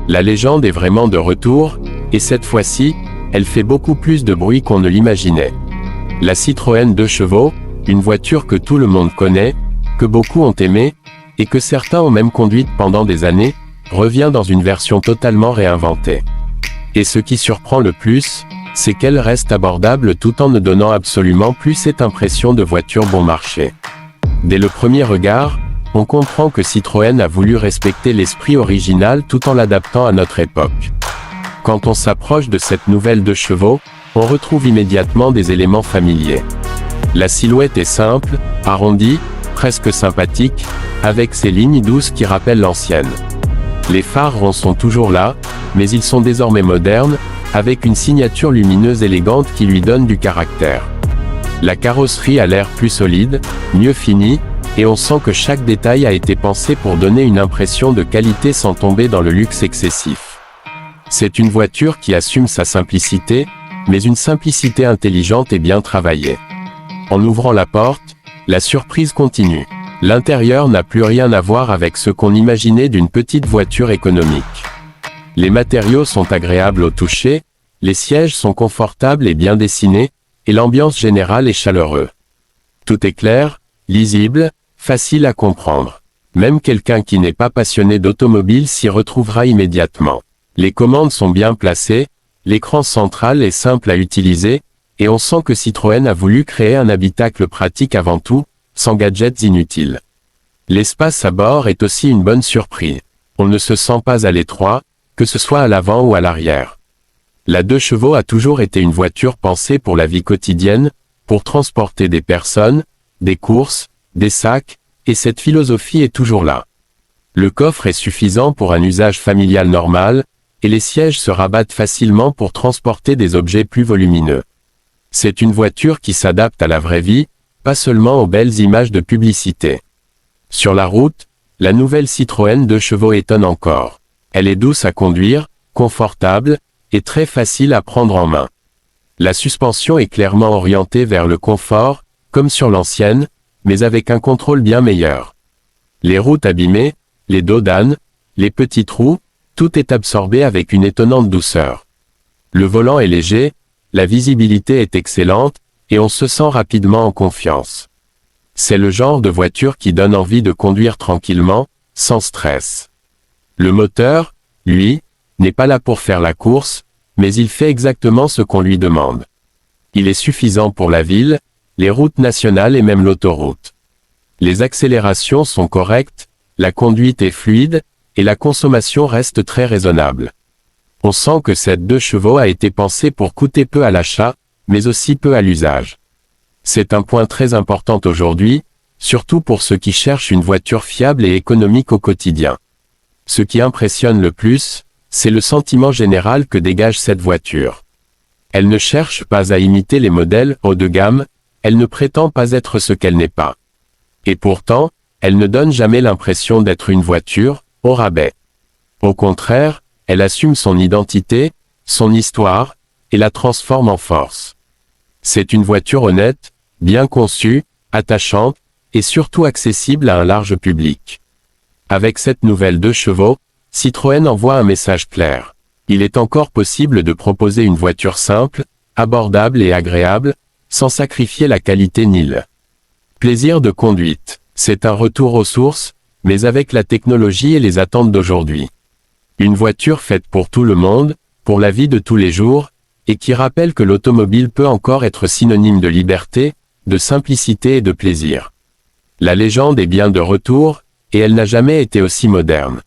La légende est vraiment de retour, et cette fois-ci, elle fait beaucoup plus de bruit qu'on ne l'imaginait. La Citroën 2 chevaux, une voiture que tout le monde connaît, que beaucoup ont aimée, et que certains ont même conduite pendant des années, revient dans une version totalement réinventée. Et ce qui surprend le plus, c'est qu'elle reste abordable tout en ne donnant absolument plus cette impression de voiture bon marché. Dès le premier regard, on comprend que Citroën a voulu respecter l'esprit original tout en l'adaptant à notre époque. Quand on s'approche de cette nouvelle 2 chevaux, on retrouve immédiatement des éléments familiers. La silhouette est simple, arrondie, presque sympathique, avec ses lignes douces qui rappellent l'ancienne. Les phares ronds sont toujours là, mais ils sont désormais modernes, avec une signature lumineuse élégante qui lui donne du caractère. La carrosserie a l'air plus solide, mieux finie, et on sent que chaque détail a été pensé pour donner une impression de qualité sans tomber dans le luxe excessif. C'est une voiture qui assume sa simplicité, mais une simplicité intelligente et bien travaillée. En ouvrant la porte, la surprise continue. L'intérieur n'a plus rien à voir avec ce qu'on imaginait d'une petite voiture économique. Les matériaux sont agréables au toucher, les sièges sont confortables et bien dessinés, et l'ambiance générale est chaleureuse. Tout est clair, lisible, facile à comprendre. Même quelqu'un qui n'est pas passionné d'automobile s'y retrouvera immédiatement. Les commandes sont bien placées, l'écran central est simple à utiliser, et on sent que Citroën a voulu créer un habitacle pratique avant tout, sans gadgets inutiles. L'espace à bord est aussi une bonne surprise. On ne se sent pas à l'étroit, que ce soit à l'avant ou à l'arrière. La 2 chevaux a toujours été une voiture pensée pour la vie quotidienne, pour transporter des personnes, des courses, des sacs, et cette philosophie est toujours là. Le coffre est suffisant pour un usage familial normal, et les sièges se rabattent facilement pour transporter des objets plus volumineux. C'est une voiture qui s'adapte à la vraie vie, pas seulement aux belles images de publicité. Sur la route, la nouvelle Citroën 2 chevaux étonne encore. Elle est douce à conduire, confortable, et très facile à prendre en main. La suspension est clairement orientée vers le confort, comme sur l'ancienne, mais avec un contrôle bien meilleur. Les routes abîmées, les dos d'âne, les petits trous, tout est absorbé avec une étonnante douceur. Le volant est léger, la visibilité est excellente, et on se sent rapidement en confiance. C'est le genre de voiture qui donne envie de conduire tranquillement, sans stress. Le moteur, lui, n'est pas là pour faire la course, mais il fait exactement ce qu'on lui demande. Il est suffisant pour la ville, les routes nationales et même l'autoroute. Les accélérations sont correctes, la conduite est fluide, et la consommation reste très raisonnable. On sent que cette 2 chevaux a été pensée pour coûter peu à l'achat, mais aussi peu à l'usage. C'est un point très important aujourd'hui, surtout pour ceux qui cherchent une voiture fiable et économique au quotidien. Ce qui impressionne le plus, c'est le sentiment général que dégage cette voiture. Elle ne cherche pas à imiter les modèles haut de gamme, elle ne prétend pas être ce qu'elle n'est pas. Et pourtant, elle ne donne jamais l'impression d'être une voiture au rabais. Au contraire, elle assume son identité, son histoire, et la transforme en force. C'est une voiture honnête, bien conçue, attachante, et surtout accessible à un large public. Avec cette nouvelle 2 chevaux, Citroën envoie un message clair. Il est encore possible de proposer une voiture simple, abordable et agréable, sans sacrifier la qualité ni le plaisir de conduite. C'est un retour aux sources, mais avec la technologie et les attentes d'aujourd'hui. Une voiture faite pour tout le monde, pour la vie de tous les jours, et qui rappelle que l'automobile peut encore être synonyme de liberté, de simplicité et de plaisir. La légende est bien de retour, et elle n'a jamais été aussi moderne.